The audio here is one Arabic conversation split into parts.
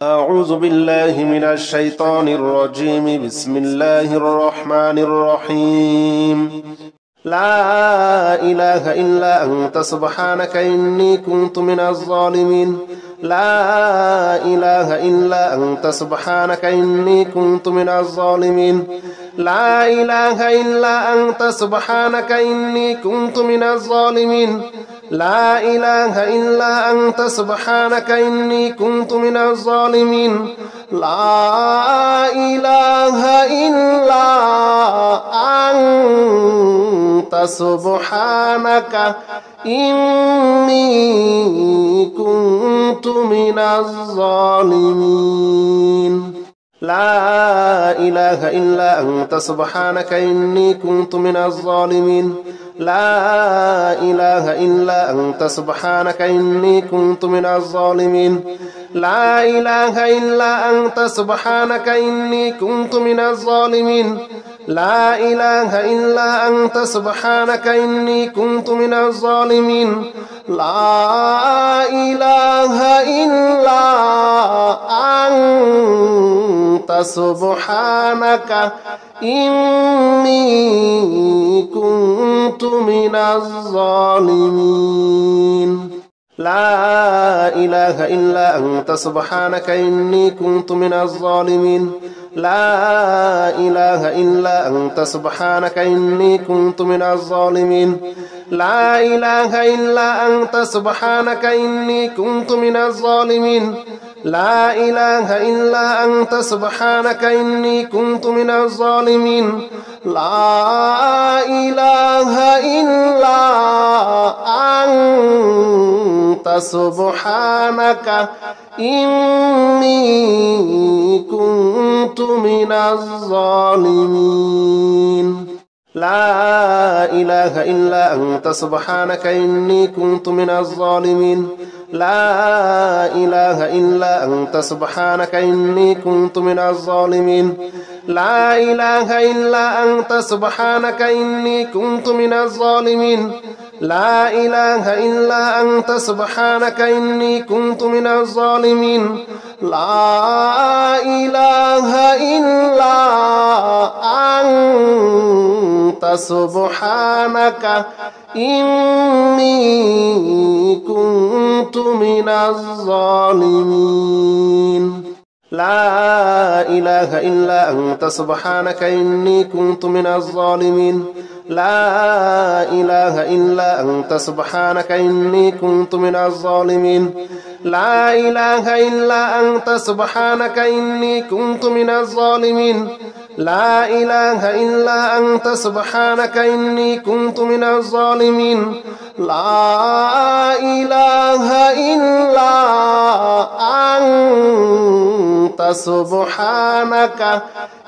أعوذ بالله من الشيطان الرجيم بسم الله الرحمن الرحيم لا إله إلا أنت سبحانك إني كنت من الظالمين لا إله إلا أنت سبحانك إني كنت من الظالمين لا إله إلا أنت سبحانك إني كنت من الظالمين لا إله إلا أنت سبحانك إني كنت من الظالمين لا إله إلا أنت سبحانك إني كنت من الظالمين لا إله إلا أنت سبحانك إني كنت من الظالمين لا إله إلا أنت سبحانك إني كنت من الظالمين لا إله إلا أنت سبحانك إني كنت من الظالمين لا إله إلا أنت سبحانك إني كنت من الظالمين لا إله إلا أنت سبحانك إني كنت من الظالمين لا إله إلا أنت سبحانك إني كنت من الظالمين لا إله إلا أنت سبحانك إني كنت من الظالمين لا إله إلا أنت سبحانك إني كنت من الظالمين لا إله إلا أنت سبحانك إني كنت من الظالمين لا إله إلا أنت سبحانك إني كنت من الظالمين لا إله إلا أنت سبحانك إني كنت من الظالمين لا إله إلا أنت سبحانك إني كنت من الظالمين لا إله إلا أنت سبحانك إني كنت من الظالمين لا إله إلا أنت سبحانك إني كنت من الظالمين لا إله إلا أنت سبحانك إني كنت من الظالمين لا إله إلا أنت سبحانك إني كنت من الظالمين لا إله إلا أنت سبحانك إني كنت من الظالمين لا إله إلا أنت سبحانك إني كنت من الظالمين لا إله إلا أنت سبحانك إني كنت من الظالمين لا إله إلا أنت سبحانك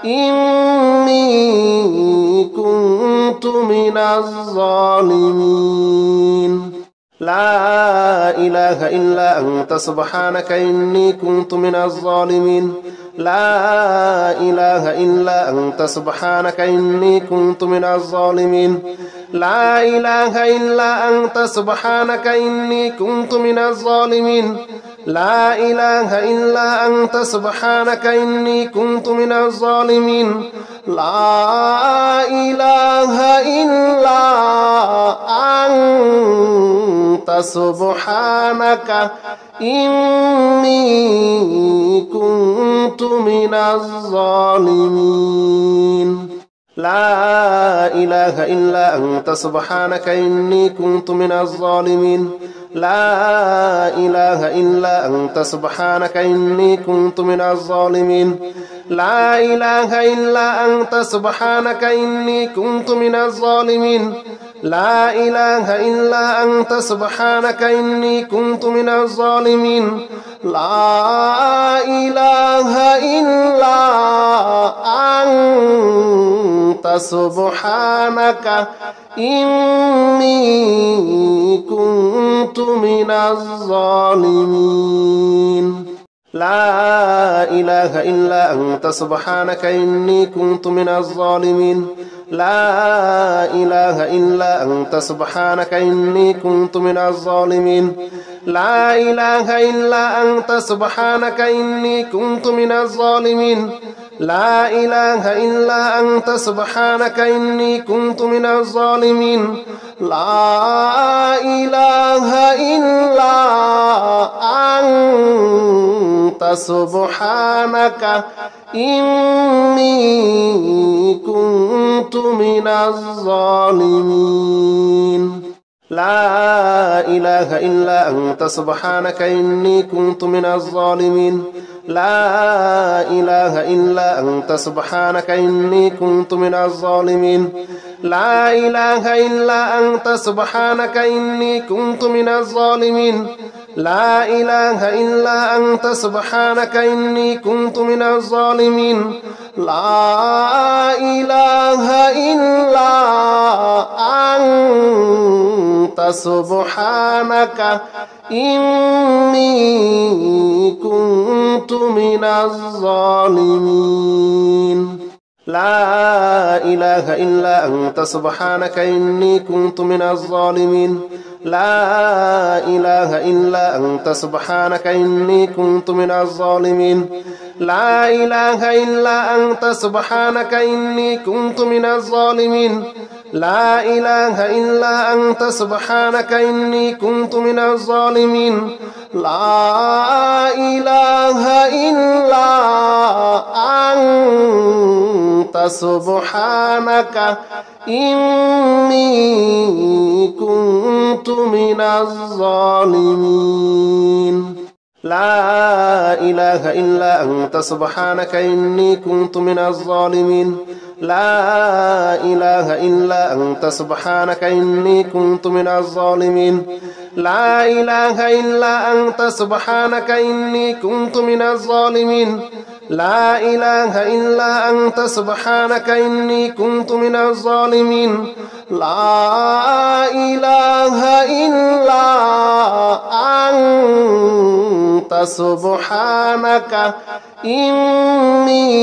إني كنت من الظالمين لا إله إلا أنت سبحانك إني كنت من الظالمين لا إله إلا أنت سبحانك إني كنت من الظالمين لا إله إلا أنت سبحانك إني كنت من الظالمين لا إله إلا أنت سبحانك إني كنت من الظالمين لا إله إلا أنت سبحانك إني كنت من الظالمين لا إله إلا أنت سبحانك إني كنت من الظالمين لا إله إلا أنت سبحانك إني كنت من الظالمين لا إله إلا أنت سبحانك إني كنت من الظالمين لا إله إلا أنت سبحانك إني كنت من الظالمين لا إله إلا أنت سبحانك إني كنت من الظالمين لا إله إلا أنت سبحانك إني كنت من الظالمين لا إله إلا أنت سبحانك إني كنت من الظالمين لا إله إلا أنت سبحانك إني كنت من الظالمين لا إله إلا أنت سبحانك إني كنت من الظالمين لا إله إلا أنت سبحانك إني كنت من الظالمين لا إله إلا أنت سبحانك إني كنت من الظالمين لا إله إلا أنت سبحانك إني كنت من الظالمين لا إله إلا أنت سبحانك إني كنت من الظالمين لا إله إلا أنت سبحانك إني كنت من الظالمين لا إله إلا أنت سبحانك إني كنت من الظالمين لا إله إلا أنت سبحانك إني كنت من الظالمين لا إله إلا أنت سبحانك إني كنت من الظالمين لا إله إلا أنت سبحانك إني كنت من الظالمين لا إله إلا أنت سبحانك إني كنت من الظالمين لا إله إلا أنت سبحانك إني كنت من الظالمين لا إله إلا أنت سبحانك إني كنت من الظالمين لا إله إلا أنت سبحانك إني كنت من الظالمين لا إله إلا أنت سبحانك إني كنت من الظالمين لا إله إلا أنت سبحانك إني كنت من الظالمين لا إله إلا أنت سبحانك إني كنت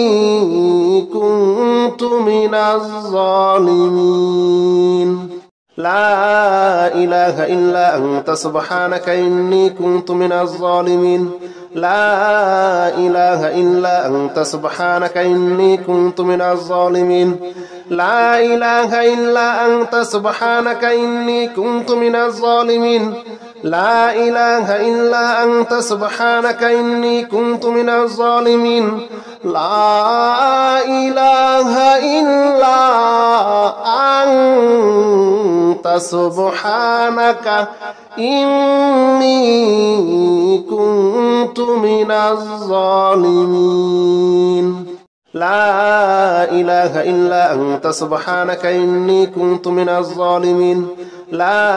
من الظالمين لا إله إلا أنت سبحانك إني كنت من الظالمين لا إله إلا أنت سبحانك إني كنت من الظالمين لا إله إلا أنت سبحانك إني كنت من الظالمين لا إله إلا أنت سبحانك إني كنت من الظالمين لا إله إلا أنت سبحانك إني كنت من الظالمين لا إله إلا أنت سبحانك إني كنت من الظالمين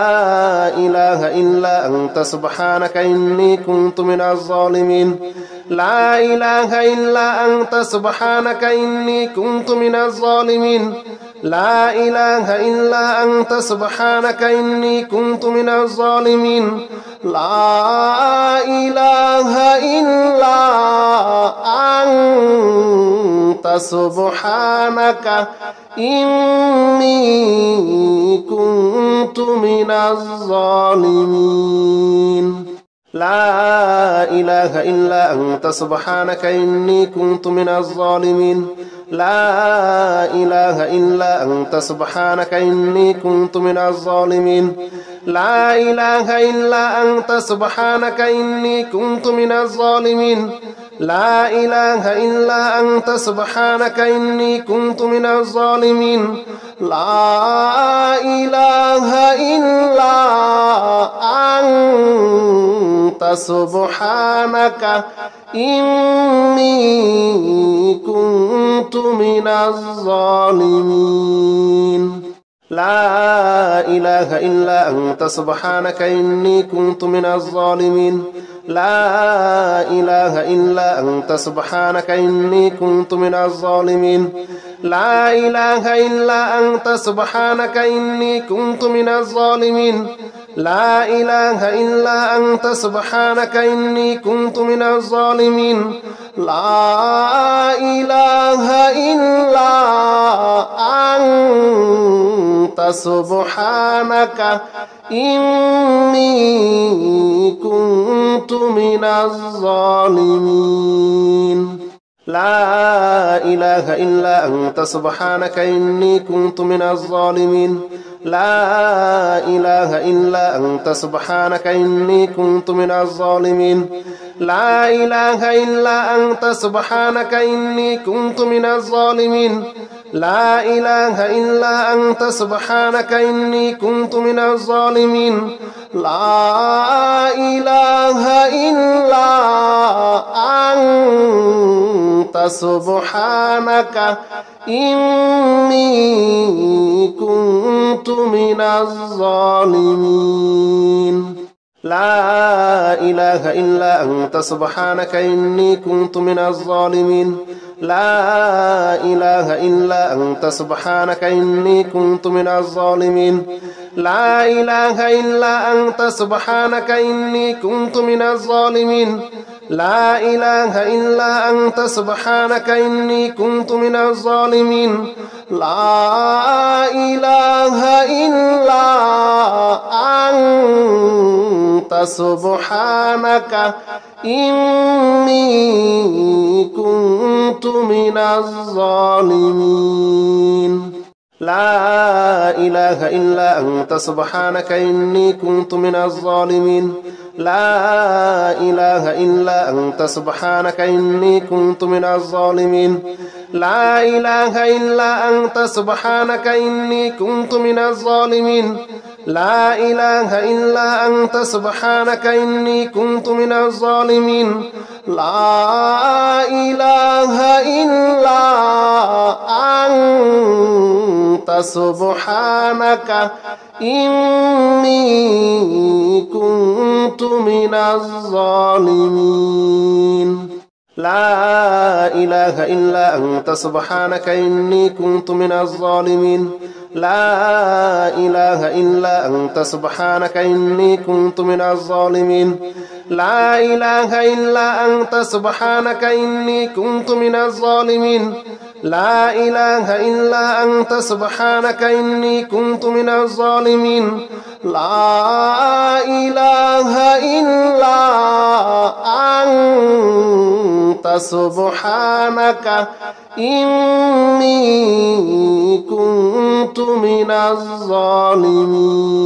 لا إله إلا أنت سبحانك إني كنت من الظالمين لا إله إلا أنت سبحانك إني كنت من الظالمين لا إله إلا أنت سبحانك إني كنت من الظالمين لا إله إلا أنت سبحانك إني كنت من الظالمين لا إله إلا أنت سبحانك إني كنت من الظالمين لا إله إلا أنت سبحانك إني كنت من الظالمين لا إله إلا أنت سبحانك إني كنت من الظالمين لا إله إلا أنت سبحانك إني كنت من الظالمين لا إله إلا أنت سبحانك إني كنت من الظالمين لا إله إلا أنت سبحانك إني كنت من الظالمين لا إله إلا أنت سبحانك إني كنت من الظالمين لا إله إلا أنت سبحانك إني كنت من الظالمين لا إله إلا أنت سبحانك إني كنت من الظالمين لا إله إلا أنت سبحانك إني كنت من الظالمين لا إله إلا أنت سبحانك إني كنت من الظالمين لا إله إلا أنت سبحانك إني كنت من الظالمين لا إله إلا أنت سبحانك إني كنت من الظالمين لا إله إلا أنت سبحانك إني كنت من الظالمين لا إله إلا أنت سبحانك إني كنت من الظالمين لا إله إلا أنت سبحانك إني كنت من الظالمين لا إله إلا أنت سبحانك إني كنت من الظالمين لا إله إلا أنت سبحانك إني كنت من الظالمين لا إله إلا أنت سبحانك إني كنت من الظالمين لا إله إلا أنت سبحانك إني كنت من الظالمين لا إله إلا أنت سبحانك إني كنت من الظالمين لا إله إلا أنت سبحانك إني كنت من الظالمين لا إله إلا أنت سبحانك إني كنت من الظالمين لا إله إلا أنت سبحانك إني كنت من الظالمين لا إله إلا أنت سبحانك إني كنت من الظالمين لا إله إلا أنت سبحانك إني كنت من الظالمين لا إله إلا أنت سبحانك إني كنت من الظالمين لا إله إلا أنت سبحانك إني كنت من الظالمين لا إله إلا أنت سبحانك إني كنت من الظالمين لا إله إلا أنت سبحانك إني كنت من الظالمين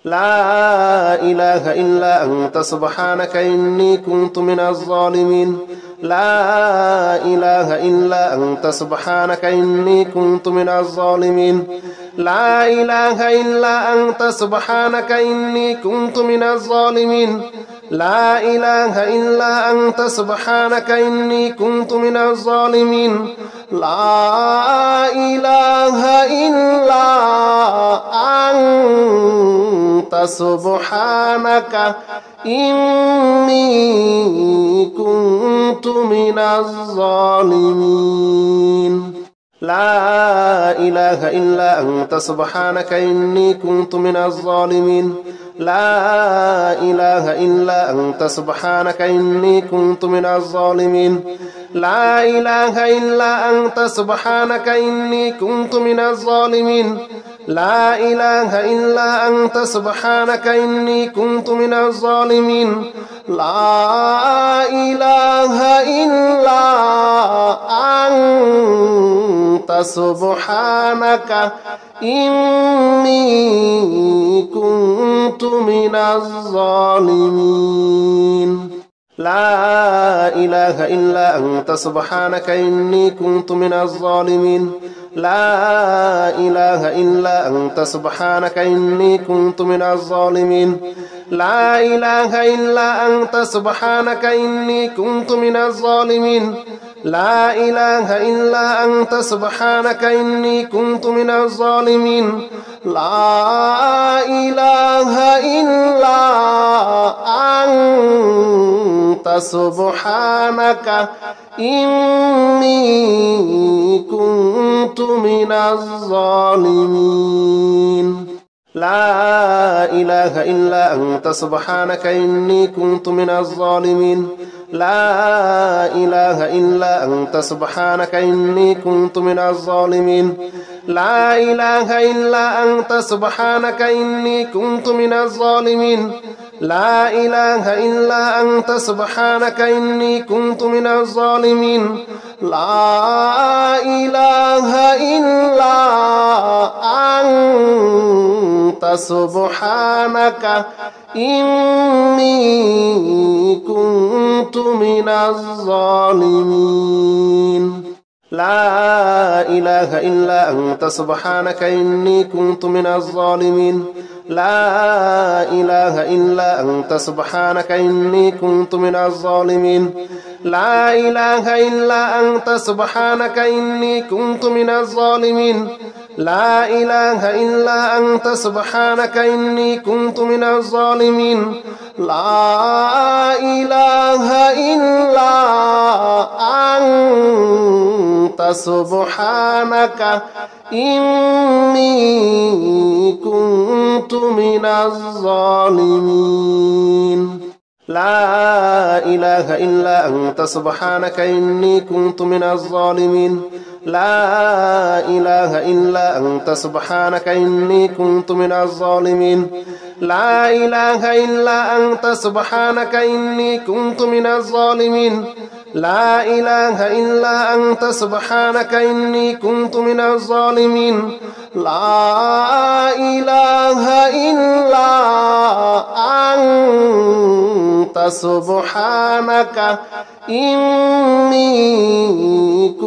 لا إله إلا أنت سبحانك إني كنت من الظالمين لا إله إلا أنت سبحانك إني كنت من الظالمين لا إله إلا أنت سبحانك إني كنت من الظالمين لا إله إلا أنت سبحانك إني كنت من الظالمين لا إله إلا أنت سبحانك إني كنت من الظالمين لا إله إلا أنت سبحانك إني كنت من الظالمين لا إله إلا أنت سبحانك إني كنت من الظالمين لا إله إلا أنت سبحانك إني كنت من الظالمين لا إله إلا أنت سبحانك إني كنت من الظالمين لا إله إلا أنت سبحانك إني كنت من الظالمين لا إله إلا أنت سبحانك إني كنت من الظالمين لا إله إلا أنت سبحانك إني كنت من الظالمين لا إله إلا أنت سبحانك إني كنت من الظالمين لا إله إلا أنت سبحانك إني كنت من الظالمين لا إله إلا أنت سبحانك إني كنت من الظالمين لا إله إلا أنت سبحانك إني كنت من الظالمين لا إله إلا أنت سبحانك إني كنت من الظالمين لا إله إلا أنت سبحانك إني كنت من الظالمين لا إله إلا أنت سبحانك إني كنت من الظالمين لا إله إلا أنت سبحانك إني كنت من الظالمين لا إله إلا أنت سبحانك إني كنت من الظالمين لا إله إلا أنت سبحانك إني كنت من الظالمين لا إله إلا أنت سبحانك إني كنت من الظالمين لا إله إلا أنت سبحانك إني كنت من الظالمين لا إله إلا أنت سبحانك إني كنت من الظالمين لا إله إلا أنت سبحانك إني كنت من الظالمين لا إله إلا أنت سبحانك إني كنت من الظالمين لا إله إلا أنت سبحانك إني كنت من الظالمين لا إله إلا أنت سبحانك إني كنت من الظالمين لا إله إلا أنت سبحانك إني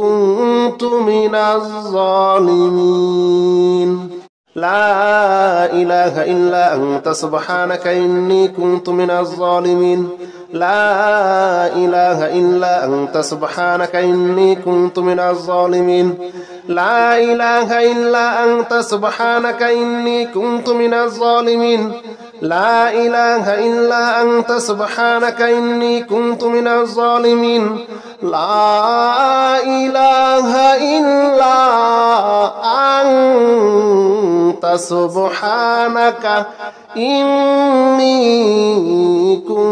كنت من الظالمين لا إله إلا أنت سبحانك إني كنت من الظالمين لا إله إلا أنت سبحانك إني كنت من الظالمين لا إله إلا أنت سبحانك إني كنت من الظالمين لا إله إلا أنت سبحانك إني كنت من الظالمين لا إله إلا أنت سبحانك إني كنت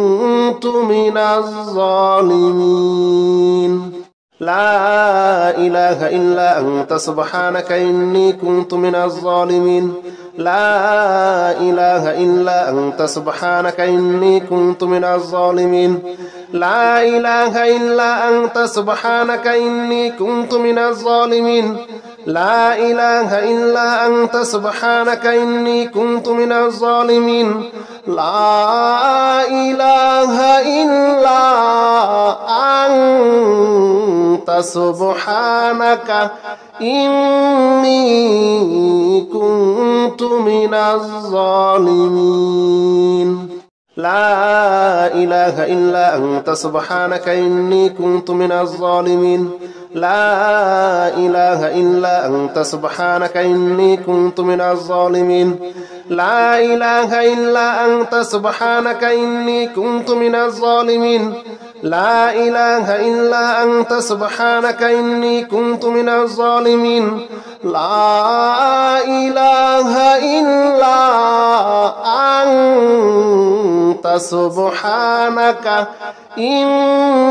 من الظالمين لا إله إلا أنت سبحانك إني كنت من الظالمين لا إله إلا أنت سبحانك إني كنت من الظالمين لا إله إلا أنت سبحانك إني كنت من الظالمين لا إله إلا أنت سبحانك إني كنت من الظالمين لا إله إلا أنت سبحانك إني كنت من الظالمين لا إله إلا أنت سبحانك إني كنت من الظالمين لا إله إلا أنت سبحانك إني كنت من الظالمين لا إله إلا أنت سبحانك إني كنت من الظالمين لا إله إلا أنت سبحانك إني كنت من الظالمين لا إله إلا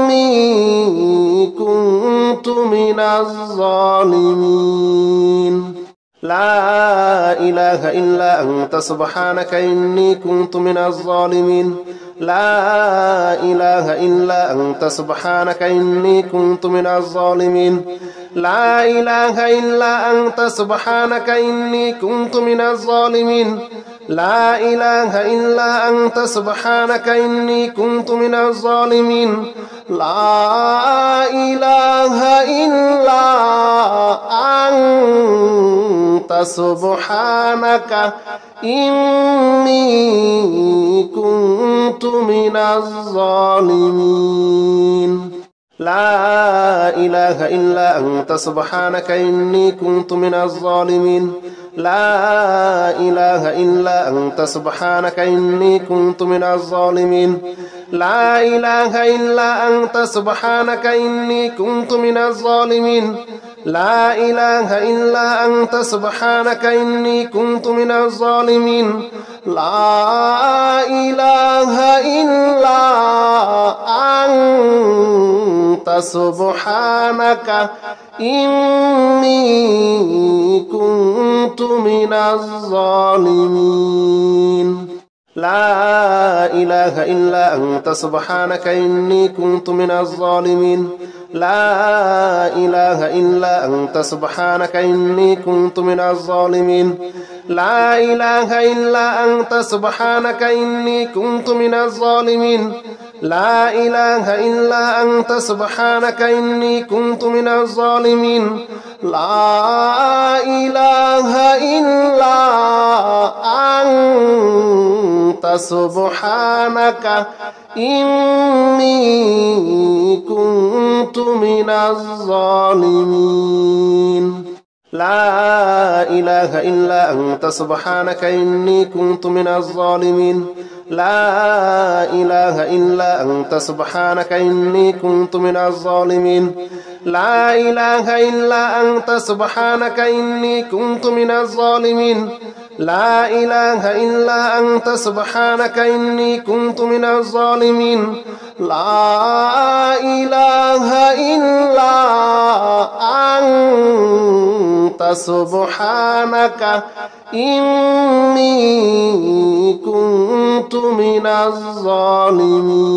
أنت سبحانك إني كنت من الظالمين لا إله إلا أنت سبحانك إني كنت من الظالمين لا إله إلا أنت سبحانك إني كنت من الظالمين لا إله إلا أنت سبحانك إني كنت من الظالمين لا إله إلا أنت سبحانك إني كنت من الظالمين لا إله إلا أنت سبحانك إني كنت من الظالمين لا إله إلا أنت سبحانك إني كنت من الظالمين لا إله إلا أنت سبحانك إني كنت من الظالمين لا إله إلا أنت سبحانك إني كنت من الظالمين لا إله إلا أنت سبحانك إني كنت من الظالمين لا إله إلا أنت أنت سبحانك إني كنت من الظالمين لا إله إلا أنت سبحانك إني كنت من الظالمين لا إله إلا أنت سبحانك إني كنت من الظالمين لا إله إلا أنت سبحانك إني كنت من الظالمين لا إله إلا أنت سبحانك إني كنت من الظالمين لا إله إلا أنت سبحانك إني كنت من الظالمين لا إله إلا أنت سبحانك إني كنت من الظالمين لا إله إلا أنت سبحانك إني كنت من الظالمين لا إله إلا أنت سبحانك إني كنت من الظالمين لا إله إلا أنت سبحانك إني كنت من الظالمين لا إله إلا أنت سبحانك إني كنت من الظالمين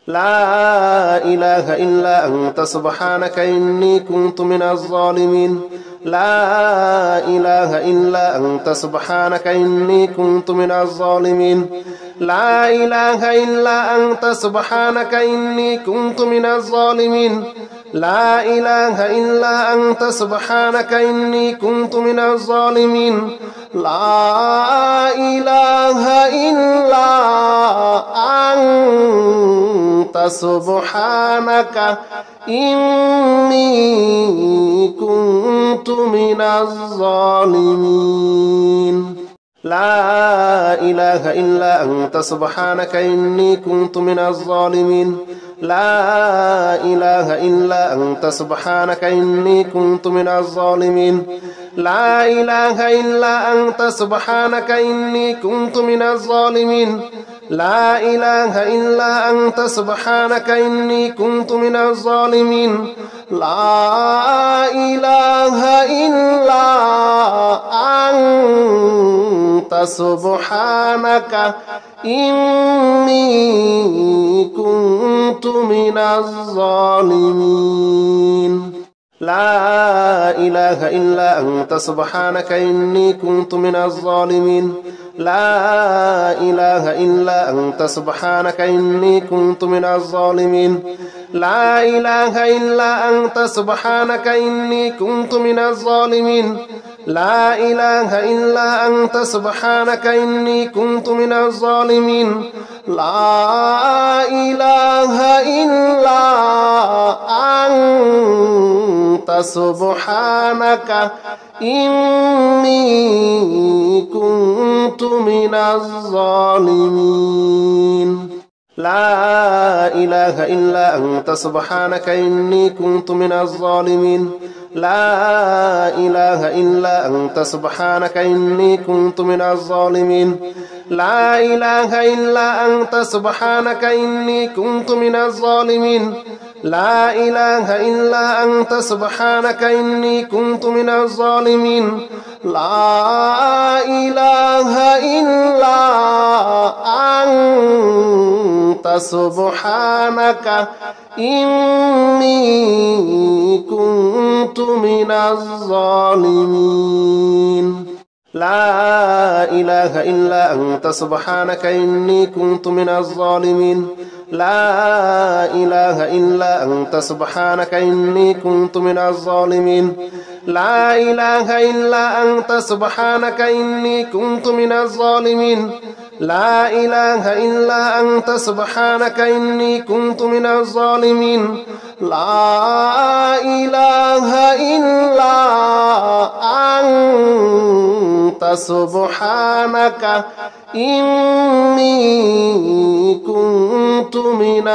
لا إله إلا أنت سبحانك إني كنت من الظالمين لا إله إلا أنت سبحانك إني كنت من الظالمين لا إله إلا أنت سبحانك إني كنت من الظالمين لا إله إلا أنت سبحانك إني كنت من الظالمين لا إله إلا أنت سبحانك إني كنت من الظالمين لا إله إلا أنت سبحانك إني كنت من الظالمين لا إله إلا أنت سبحانك إني كنت من الظالمين لا إله إلا أنت سبحانك إني كنت من الظالمين لا إله إلا أنت سبحانك إني كنت من الظالمين لا إله إلا أنت سبحانك إني كنت من الظالمين لا إله إلا أنت سبحانك إني كنت من الظالمين لا إله إلا أنت سبحانك إني كنت من الظالمين لا إله إلا أنت سبحانك إني كنت من الظالمين لا إله إلا أنت سبحانك إني كنت من الظالمين لا إله إلا أنت سبحانك إني كنت من الظالمين لا إله إلا أنت سبحانك إني كنت من الظالمين لا إله إلا أنت سبحانك إني كنت من الظالمين لا إله إلا أنت سبحانك إني كنت من الظالمين لا إله إلا أنت سبحانك إني كنت من الظالمين لا إله إلا أنت سبحانك إني كنت من الظالمين لا إله إلا أنت سبحانك إني كنت من الظالمين لا إله إلا أنت سبحانك إني كنت من الظالمين لا إله إلا أنت سبحانك إني كنت من الظالمين لا إله إلا أنت سبحانك إني كنت من الظالمين لا إله إلا أنت سبحانك إني كنت من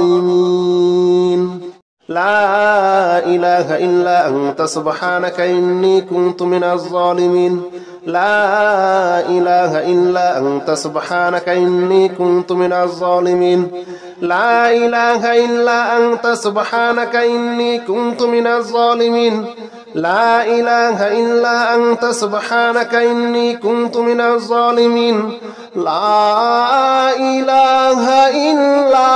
الظالمين لا إله إلا أنت سبحانك إني كنت من الظالمين لا إله إلا أنت سبحانك إني كنت من الظالمين لا إله إلا أنت سبحانك إني كنت من الظالمين لا إله إلا أنت سبحانك إني كنت من الظالمين لا إله إلا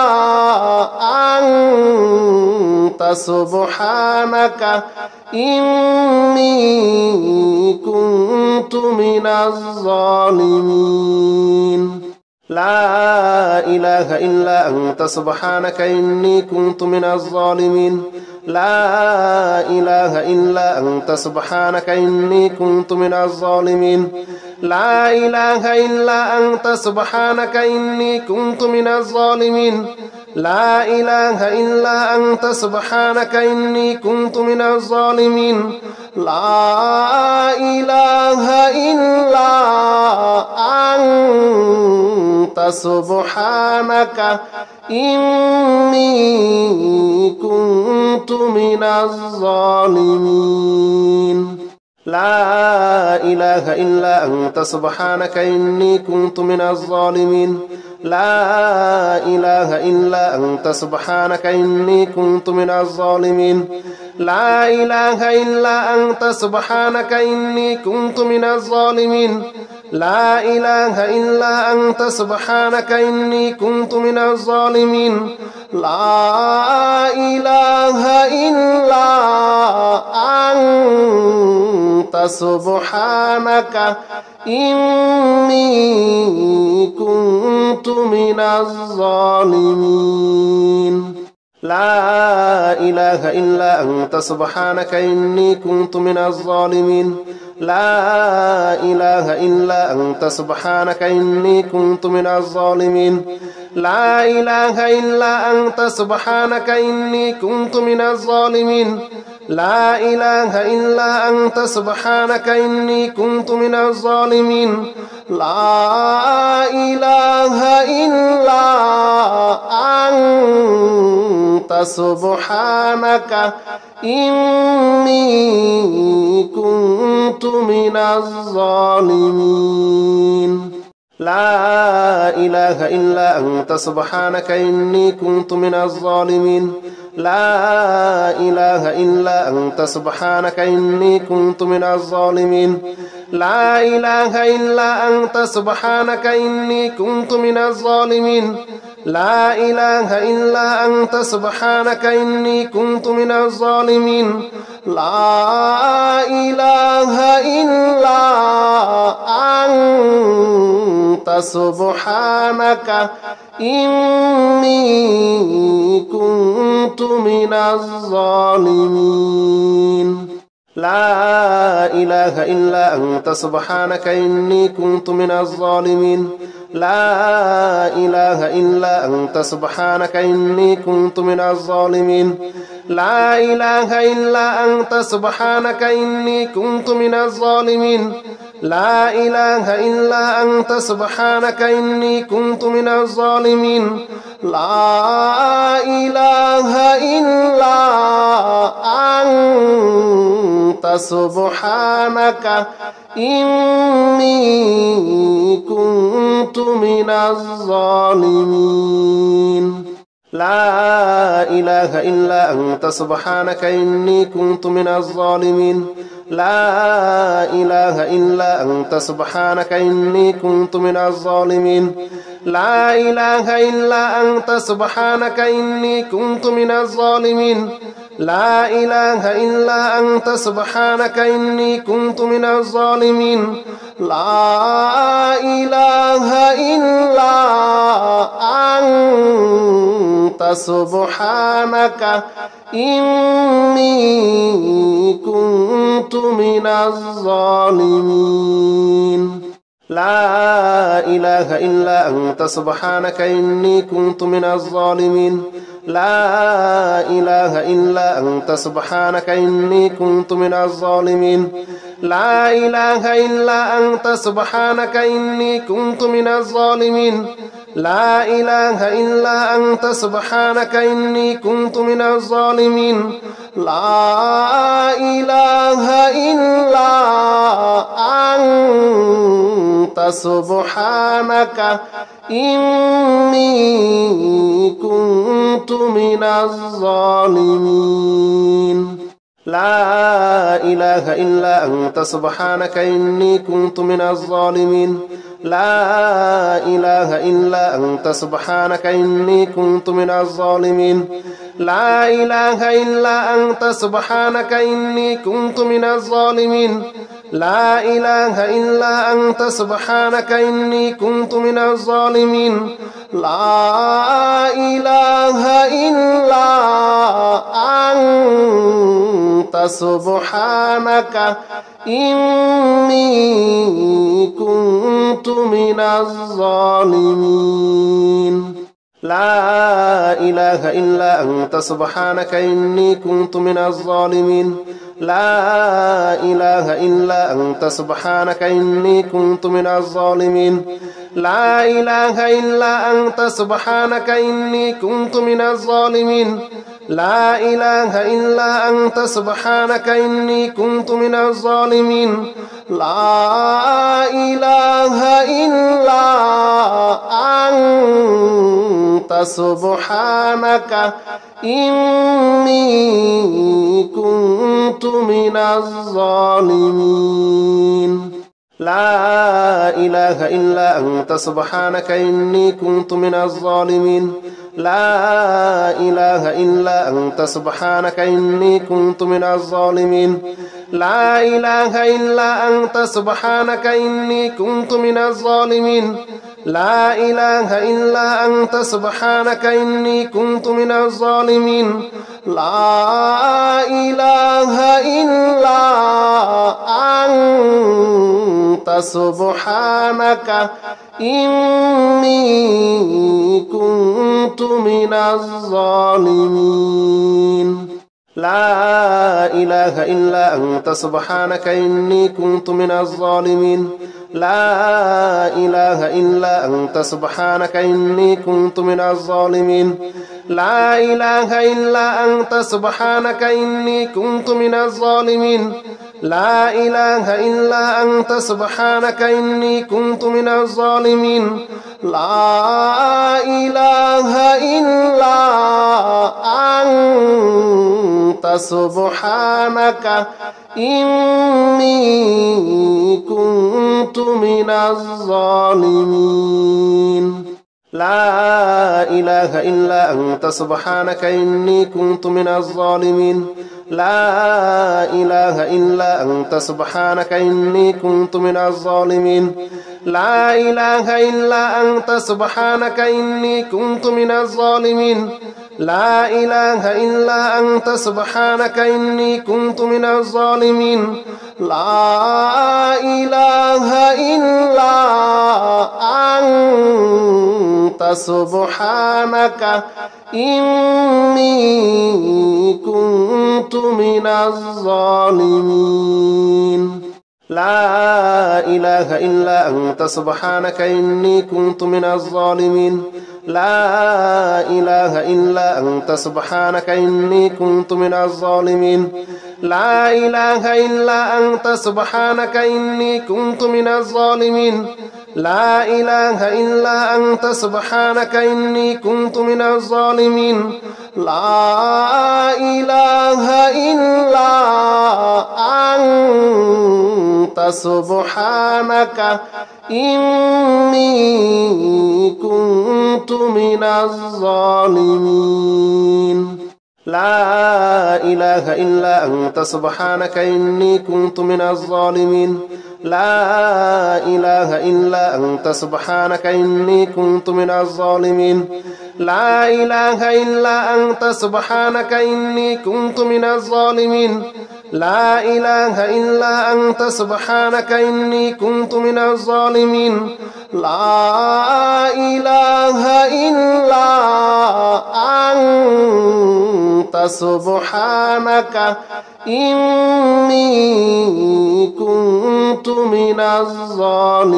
أنت سبحانك إني كنت من الظالمين لا إله إلا أنت سبحانك إني كنت من الظالمين لا إله إلا أنت سبحانك إني كنت من الظالمين لا إله إلا أنت سبحانك إني كنت من الظالمين لا إله إلا أنت سبحانك إني كنت من الظالمين لا إله إلا أنت سبحانك إني كنت من الظالمين لا إله إلا أنت سبحانك إني كنت من الظالمين لا إله إلا أنت سبحانك إني كنت من الظالمين لا إله إلا أنت سبحانك إني كنت من الظالمين لا إله إلا أنت سبحانك إني كنت من الظالمين لا إله إلا أنت سبحانك إني كنت من الظالمين لا إله إلا أنت سبحانك إني كنت من الظالمين لا إله إلا أنت سبحانك إني كنت من الظالمين لا إله إلا أنت سبحانك إني كنت من الظالمين لا إله إلا أنت سبحانك إني كنت من الظالمين لا إله إلا أنت سبحانك إني كنت من الظالمين لا إله إلا أنت سبحانك إني كنت من الظالمين لا إله إلا أنت سبحانك إني كنت من الظالمين لا إله إلا أنت سبحانك إني كنت من الظالمين لا إله إلا أنت سبحانك إني كنت من الظالمين لا إله إلا أنت سبحانك إني كنت من الظالمين لا إله إلا أنت سبحانك إني كنت من الظالمين لا إله إلا أنت سبحانك إني كنت من الظالمين لا إله إلا أنت سبحانك إني كنت من الظالمين لا إله إلا أنت سبحانك إني كنت من الظالمين لا إله إلا أنت سبحانك إني كنت من الظالمين لا إله إلا أنت سبحانك إني كنت من الظالمين لا إله إلا أنت سبحانك إني كنت من الظالمين لا إله إلا أنت سبحانك إني كنت من الظالمين لا إله إلا أنت سبحانك إني كنت من الظالمين لا إله إلا أنت سبحانك إني كنت من الظالمين لا إله إلا أنت سبحانك إني كنت من الظالمين لا إله إلا أنت سبحانك إني كنت من الظالمين لا إله إلا أنت سبحانك إني كنت من الظالمين لا إله إلا أنت سبحانك إني كنت من الظالمين لا إله إلا أنت أنت سبحانك إني كنت من الظالمين لا إله إلا أنت سبحانك إني كنت من الظالمين لا إله إلا أنت سبحانك إني كنت من الظالمين لا إله إلا أنت سبحانك إني كنت من الظالمين لا إله إلا أنت سبحانك إني كنت من الظالمين لا إله إلا أنت سبحانك إني كنت من الظالمين لا إله إلا أنت سبحانك إني كنت من الظالمين لا إله إلا أنت سبحانك إني كنت من الظالمين لا إله إلا أنت سبحانك إني كنت من الظالمين لا إله إلا أنت سبحانك إني كنت من الظالمين لا إله إلا أنت سبحانك إني كنت من الظالمين لا إله إلا أنت سبحانك إني كنت من الظالمين لا إله إلا أنت سبحانك إني كنت من الظالمين لا إله إلا أنت سبحانك إني كنت من الظالمين لا إله إلا أنت سبحانك إني كنت من الظالمين لا إله إلا أنت سبحانك إني كنت من الظالمين لا إله إلا أنت سبحانك إني كنت من الظالمين لا إله إلا أنت سبحانك إني كنت من الظالمين لا إله إلا أنت سبحانك إني كنت من الظالمين لا إله إلا أنت سبحانك إني كنت من الظالمين لا إله إلا أنت سبحانك إني كنت من الظالمين لا إله إلا أنت سبحانك إني كنت من الظالمين لا إله إلا أنت سبحانك إني كنت من الظالمين لا إله إلا أنت سبحانك إني كنت من الظالمين لا إله إلا أنت سبحانك إني كنت من الظالمين لا إله إلا أنت سبحانك إني كنت من الظالمين لا إله إلا أنت سبحانك إني كنت من الظالمين لا إله إلا أنت سبحانك إني كنت من الظالمين لا إله إلا أنت سبحانك إني كنت من الظالمين لا إله إلا أنت سبحانك إني كنت من الظالمين لا إله إلا أنت سبحانك إني كنت من الظالمين لا إله إلا أنت سبحانك إني كنت من الظالمين لا إله إلا أنت سبحانك إني كنت من الظالمين لا إله إلا أنت سبحانك إني كنت من الظالمين لا إله إلا أنت سبحانك إني كنت من الظالمين لا إله إلا أنت سبحانك إني كنت من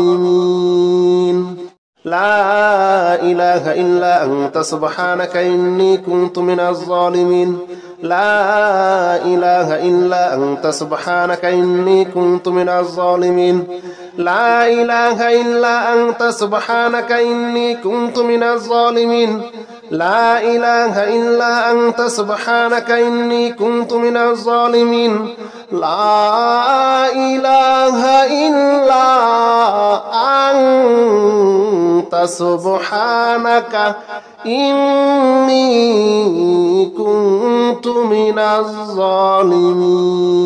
الظالمين لا إله إلا أنت سبحانك إني كنت من الظالمين لا إله إلا أنت سبحانك إني كنت من الظالمين لا إله إلا أنت سبحانك إني كنت من الظالمين لا إله إلا أنت سبحانك إني كنت من الظالمين لا إله إلا أنت سبحانك إني كنت من الظالمين